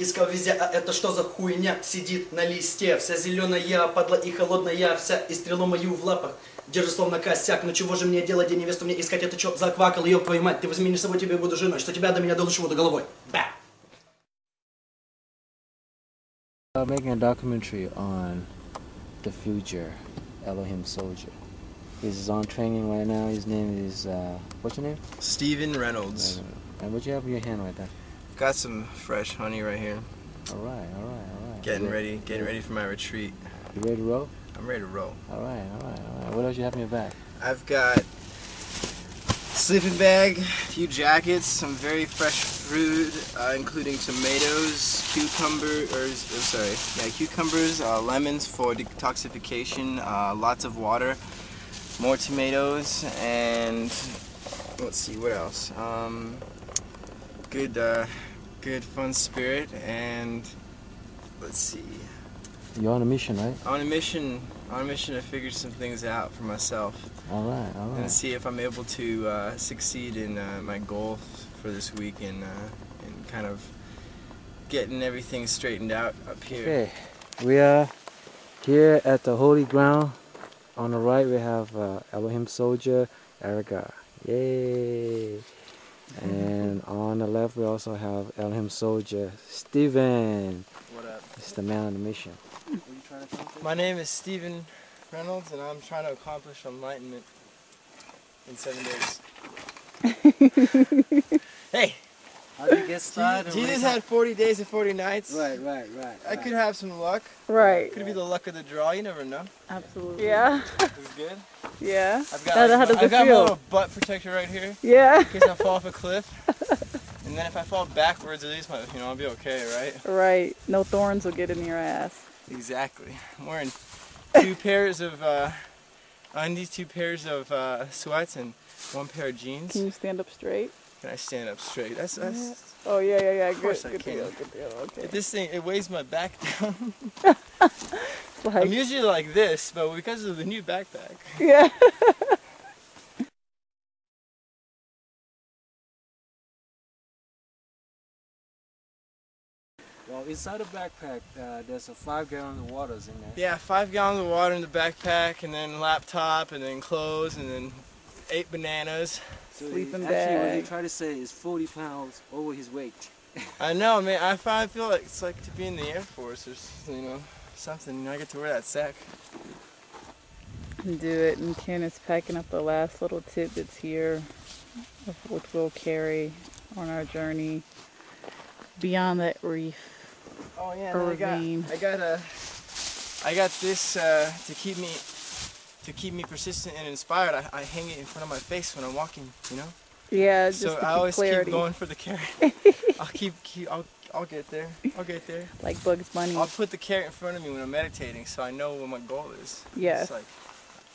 искал везде, а это что за хуйня сидит на листе? Вся зеленая, падла и холодная, вся и стрелу мою в лапах. Держи словно косяк, ну чего же мне делать, где невесту мне искать? Это что, заквакал, ёб твою мать, ты возьми не с собой, тебе буду женой, что тебя до меня долучу до головой. Ба! Making a documentary on the future Elohim soldier. He's on training right now. His name is, what's your name? Steven Reynolds. And what you have in your hand right there? Got some fresh honey right here. All right. Getting ready for my retreat. You ready to roll? I'm ready to roll. All right. What else you have in your bag? I've got sleeping bag, a few jackets, some very fresh fruit, including tomatoes, cucumbers, lemons for detoxification, lots of water, more tomatoes, and let's see what else. Good fun spirit, and let's see. You're on a mission, right? On a mission to figure some things out for myself. All right. And see if I'm able to succeed in my goal for this week and kind of getting everything straightened out up here. Okay, we are here at the holy ground. On the right we have Elohim soldier Erica. Yay! And on the left we also have Elohim soldier Steven. What up? It's the man on the mission. What are you trying to accomplish? My name is Steven Reynolds, and I'm trying to accomplish enlightenment in 7 days. Hey! How do you get started? Jesus had 40 days and 40 nights. Right. I could have some luck. Right. Could be the luck of the draw. You never know. Absolutely. Yeah. It's good. Yeah. I've got, How does it I've got my feel? little butt protector right here. Yeah. In case I fall off a cliff. And then if I fall backwards, at least I'll be okay, right? Right. No thorns will get in your ass. Exactly. I'm wearing two pairs of undies, two pairs of sweats, and one pair of jeans. Can you stand up straight? Can I stand up straight? That's Oh yeah. Of course good I can. deal. Okay. This thing, it weighs my back down. Like, I'm usually like this, but because of the new backpack. yeah. Well, inside the backpack, there's a 5 gallons of water in there. Yeah, 5 gallons of water in the backpack, and then laptop, and then clothes, and then 8 bananas. So Sleeping actually, what bag. he tried to say is 40 pounds over his weight. I know, man. I feel like it's like to be in the Air Force or something. I get to wear that sack. Do it. And Ken is packing up the last little tidbits here, of which we'll carry on our journey beyond that reef. Oh yeah, Or I got this to keep me persistent and inspired. I hang it in front of my face when I'm walking, Yeah, just So to I keep always clarity. keep going for the carrot. I'll get there. Like Bugs Bunny. I'll put the carrot in front of me when I'm meditating, so I know what my goal is. Yes. It's like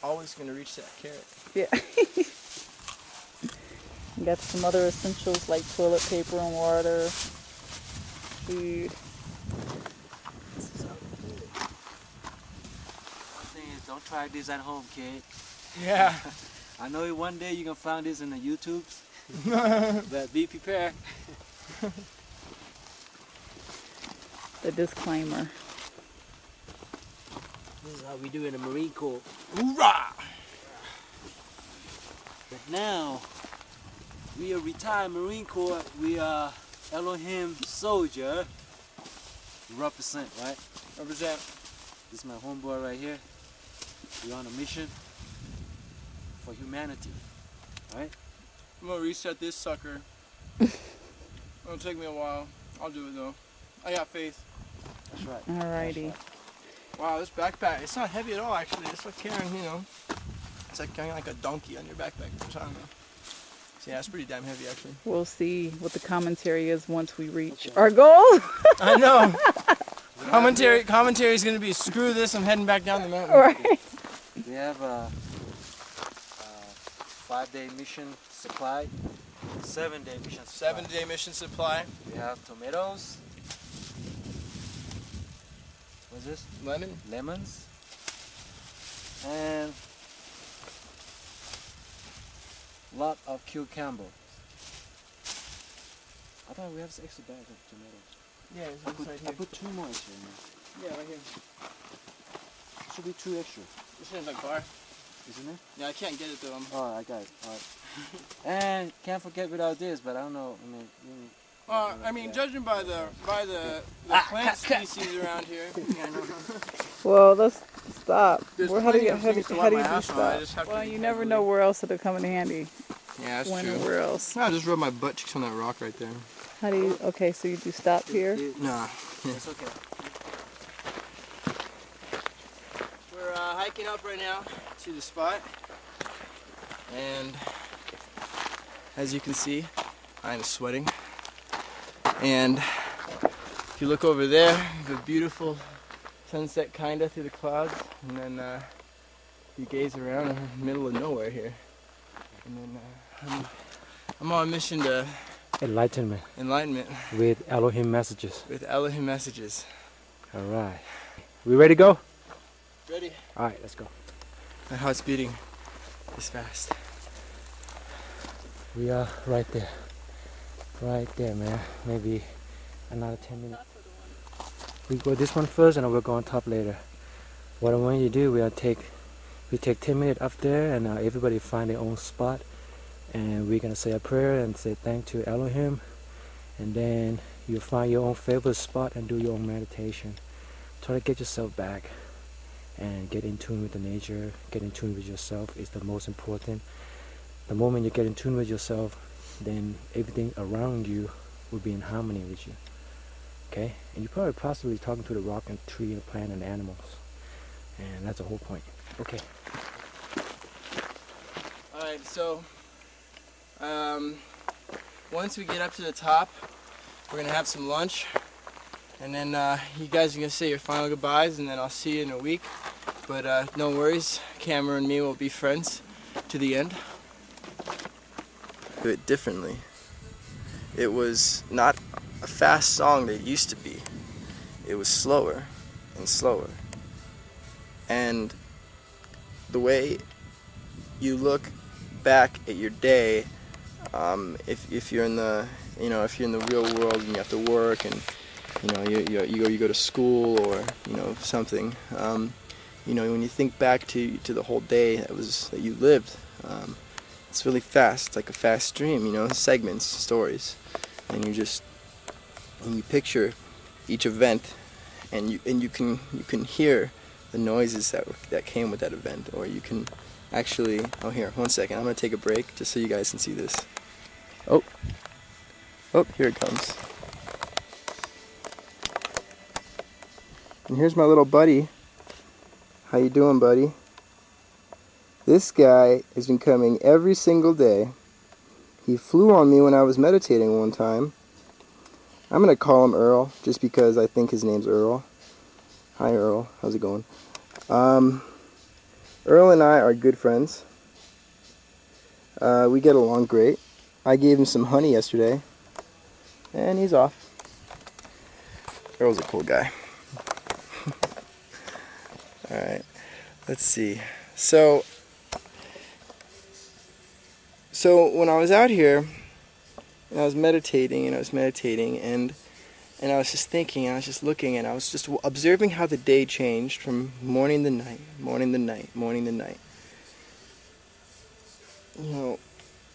always gonna reach that carrot. Yeah. You got some other essentials like toilet paper and water, food. One thing is, don't try this at home, kid. Yeah. I know one day you're gonna find this in the YouTubes, but be prepared. The disclaimer. This is how we do in the Marine Corps. Hoorah! But now, we are retired Marine Corps. We are Elohim soldier. We represent, right? Represent. This is my homeboy right here. We're on a mission for humanity, right? I'm gonna reset this sucker. It'll take me a while. I'll do it though. I got faith. That's right. Alrighty. Wow, this backpack, it's not heavy at all actually. It's like carrying, it's like carrying like a donkey on your backpack or something. So yeah, it's pretty damn heavy actually. We'll see what the commentary is once we reach our goal. I know. Commentary is gonna be screw this, I'm heading back down the mountain. Right. We have a 5-day mission supply, 7-day mission supply. 7-day mission supply. We have tomatoes. What's this? Lemons. And lot of cucumber. I thought we have this extra bag of tomatoes. Yeah, it's inside I here. put 2 more extra in there. Yeah, right here. Should be 2 extra, This is my car. isn't it? Yeah, I can't get it though. Oh, I got it. All right. And can't forget without this, but I don't know. I mean, judging by the plant species around here. Yeah, I know. Well, let's stop. There's How do plenty you of things to how wipe do you my do ass on, I stop? just have to Well, be you never careful. know where else it'll come in handy. Yeah, that's When true. or where else? No, I just rub my butt cheeks on that rock right there. How do you? Okay, so you do stop here. Nah. It's okay. We're hiking up right now to the spot, and as you can see, I'm sweating. And if you look over there, the beautiful sunset kinda through the clouds, and then you gaze around in the middle of nowhere here. And then I'm on a mission to Enlightenment enlightenment with Elohim messages. with Elohim messages. All right. We ready to go? Ready? All right, let's go. My heart's beating this fast. We are right there. Right there, man. Maybe another 10 minutes. We go this one first and then we'll go on top later. What I want you to do, we take 10 minutes up there and everybody find their own spot. And we're going to say a prayer and say thank to Elohim. And then you'll find your own favorite spot and do your own meditation. Try to get yourself back and get in tune with the nature, get in tune with yourself is the most important. The moment you get in tune with yourself, then everything around you will be in harmony with you. Okay? And you're probably possibly talking to the rock and tree and plant and animals. And that's the whole point. Okay. Alright, so once we get up to the top, we're gonna have some lunch, and then you guys are gonna say your final goodbyes, and then I'll see you in a week. But no worries, Cameron and me will be friends to the end. Do it differently. It was not a fast song that it used to be. It was slower and slower. And the way you look back at your day, if you're in the if you're in the real world and you have to work and you go to school or something, when you think back to the whole day that you lived, it's really fast. It's like a fast stream, segments, stories, and you picture each event, and you can hear the noises that came with that event, or you can actually. Oh, here, 1 second. I'm gonna take a break just so you guys can see this. Oh, here it comes. And here's my little buddy. How you doing, buddy? This guy has been coming every single day. He flew on me when I was meditating one time. I'm gonna call him Earl just because I think his name's Earl. Hi, Earl. How's it going? Earl and I are good friends. We get along great. I gave him some honey yesterday, and he's off. Earl's a cool guy. Alright, let's see. So when I was out here, and I was meditating, and I was just thinking, and I was just looking, and I was just observing how the day changed from morning to night, morning to night, morning to night.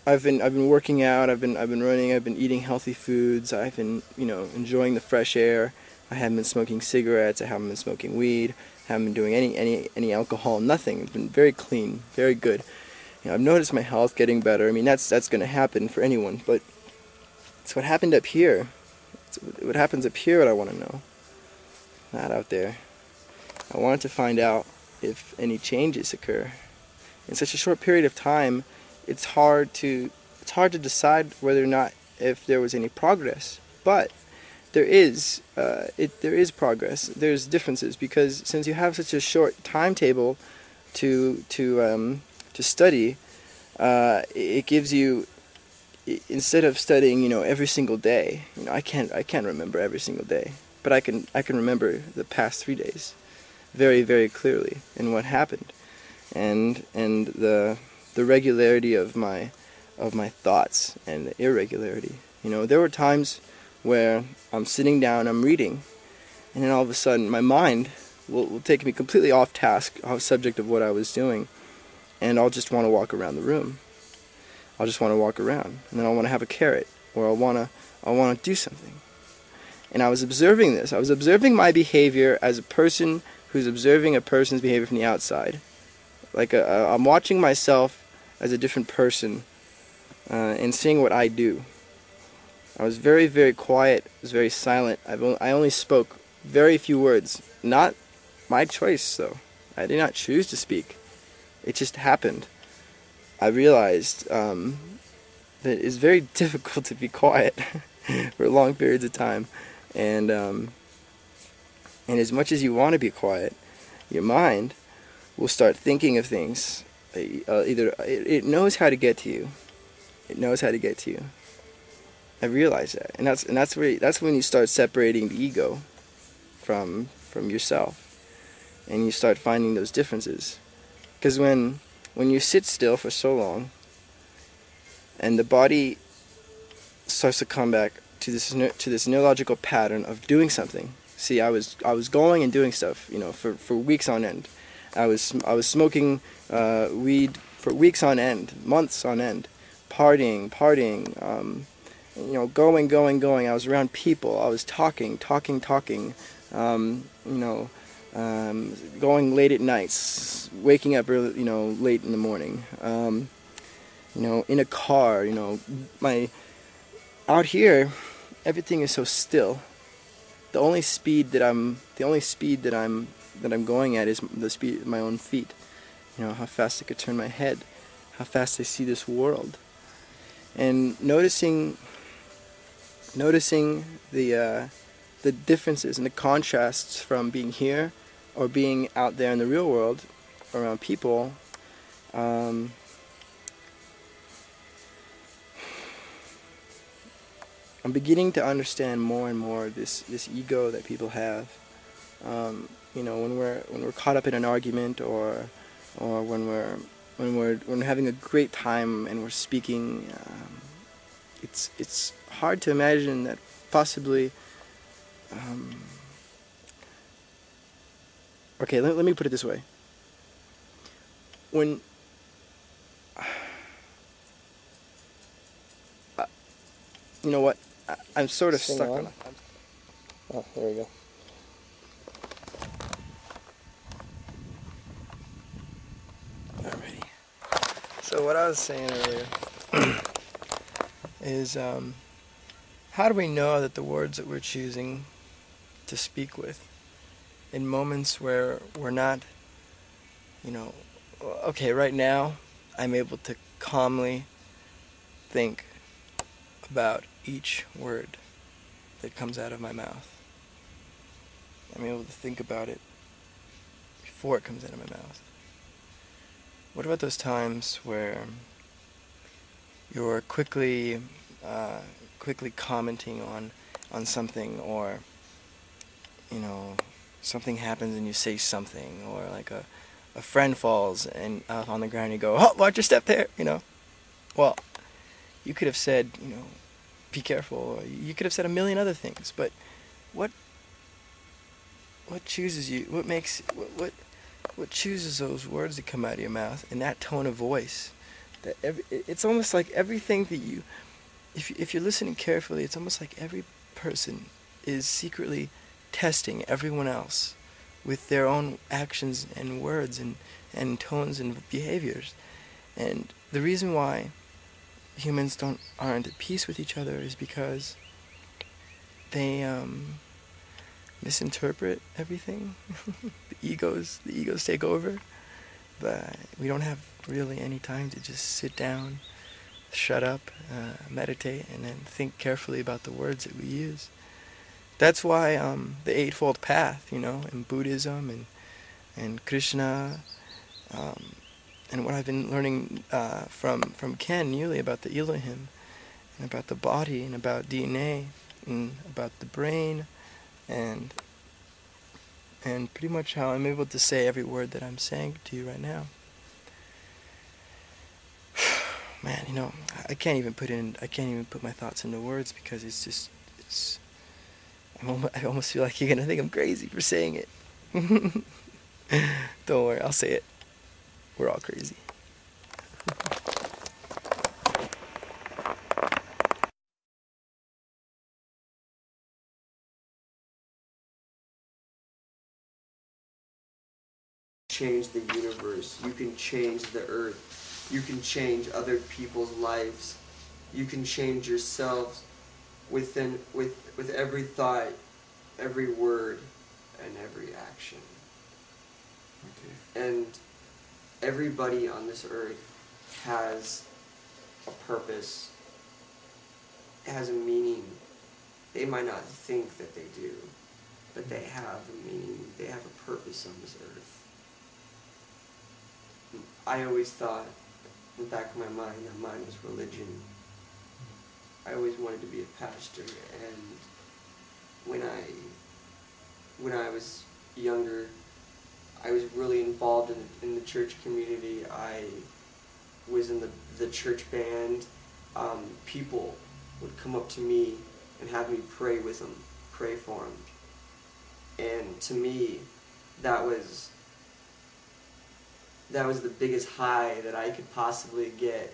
I've been working out, I've been running, I've been eating healthy foods, I've been, enjoying the fresh air. I haven't been smoking cigarettes, I haven't been smoking weed, I haven't been doing any alcohol, nothing. It's been very clean, very good. I've noticed my health getting better. I mean, that's going to happen for anyone, but it's what happened up here. It's what happens up here that I want to know, not out there. I wanted to find out if any changes occur. In such a short period of time, it's hard to decide whether or not if there was any progress, but there is progress. There's differences because since you have such a short timetable to study, it gives you, instead of studying every single day, I can't remember every single day, but I can remember the past 3 days very, very clearly and what happened, and the regularity of my thoughts and the irregularity. There were times where I'm sitting down, I'm reading, and then all of a sudden my mind will take me completely off task, off subject of what I was doing, and I'll just want to walk around the room. I'll just want to walk around, and then I'll want to have a carrot, or I'll want to do something. And I was observing this. I was observing my behavior as a person who's observing a person's behavior from the outside. Like I'm watching myself as a different person and seeing what I do. I was very, very quiet. I was very silent. I only spoke very few words. Not my choice, though. I did not choose to speak. It just happened. I realized that it's very difficult to be quiet for long periods of time. And as much as you want to be quiet, your mind will start thinking of things. Either it knows how to get to you. It knows how to get to you. I realize that, and that's when you start separating the ego from yourself, and you start finding those differences. Because when you sit still for so long, and the body starts to come back to this neurological pattern of doing something. See, I was going and doing stuff, for weeks on end. I was smoking weed for weeks on end, months on end, partying, going. I was around people. I was talking, going late at nights, waking up early, late in the morning. In a car, out here, everything is so still. The only speed that I'm going at is the speed of my own feet. How fast I could turn my head, how fast I see this world, and noticing the differences and the contrasts from being here or being out there in the real world around people. I'm beginning to understand more and more this ego that people have. When we're caught up in an argument, or when we're having a great time and we're speaking, it's hard to imagine that possibly. Okay, let me put it this way. When you know what? I'm sort of stuck on it. Oh, there we go. Alrighty. So what I was saying earlier is, how do we know that the words that we're choosing to speak with in moments where we're not, okay, right now I'm able to calmly think about each word that comes out of my mouth. I'm able to think about it before it comes out of my mouth. What about those times where you're quickly commenting on something, or something happens and you say something, or like a friend falls and on the ground and you go, "Oh, watch your step there," Well, you could have said, be careful, or you could have said a million other things, but what chooses you? What chooses those words that come out of your mouth in that tone of voice? It's almost like everything that you, if you're listening carefully, it's almost like every person is secretly testing everyone else with their own actions and words and tones and behaviors. And the reason why humans aren't at peace with each other is because they misinterpret everything. the egos take over, but we don't have really any time to just sit down, shut up, meditate, and then think carefully about the words that we use. That's why the Eightfold Path, in Buddhism and Krishna, and what I've been learning from Ken newly about the Elohim, and about the body, and about DNA, and about the brain, and pretty much how I'm able to say every word that I'm saying to you right now. Man, I can't even put my thoughts into words, because it's I almost feel like you're gonna think I'm crazy for saying it. Don't worry, I'll say it. We're all crazy. Change the universe. You can change the earth. You can change other people's lives. You can change yourselves with every thought, every word, and every action. Okay. And everybody on this earth has a purpose, has a meaning. They might not think that they do, but they have a meaning. They have a purpose on this earth. I always thought, in the back of my mind, that mine was religion. I always wanted to be a pastor, and when I was younger, I was really involved in the church community. I was in the church band. People would come up to me and have me pray with them, pray for them. And to me, that was the biggest high that I could possibly get,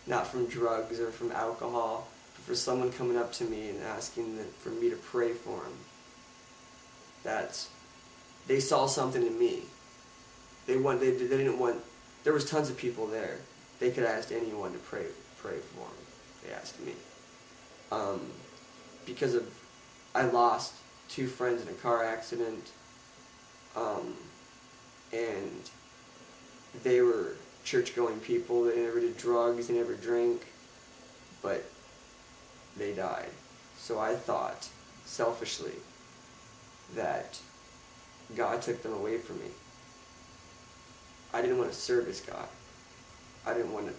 not from drugs or from alcohol, but for someone coming up to me and asking for me to pray for them. They saw something in me. They didn't want. There was tons of people there. They could ask anyone to pray for them. They asked me. Because I lost 2 friends in a car accident. And they were church-going people. They never did drugs. They never drank. But they died. So I thought, selfishly, that God took them away from me. I didn't want to service God. I didn't want to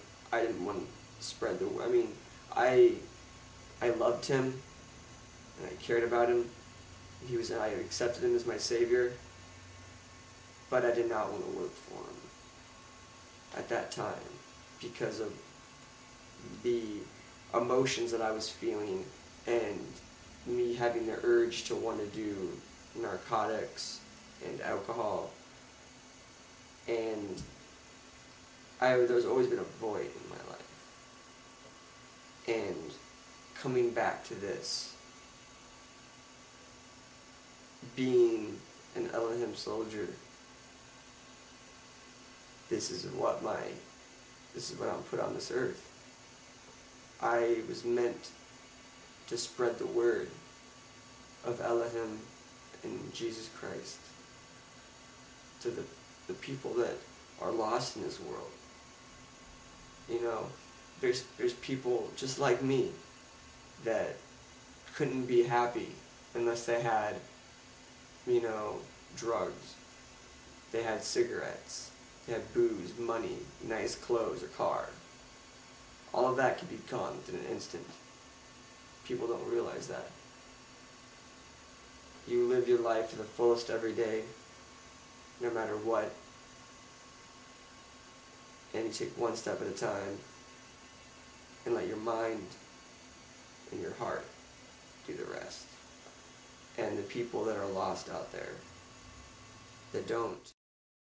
spread the word. I mean, I loved him, and I cared about him. I accepted him as my Savior, but I did not want to work for him at that time because of the emotions that I was feeling and me having the urge to want to do narcotics and alcohol. And there's always been a void in my life. And coming back to this, being an Elohim soldier, this is what I'm put on this earth. I was meant to spread the word of Elohim and Jesus Christ to the people that are lost in this world. You know, there's people just like me that couldn't be happy unless they had, you know, drugs. They had cigarettes. They had booze, money, nice clothes, a car. All of that could be gone within an instant. People don't realize that. You live your life to the fullest every day, no matter what. And you take one step at a time and let your mind and your heart do the rest. And the people that are lost out there that don't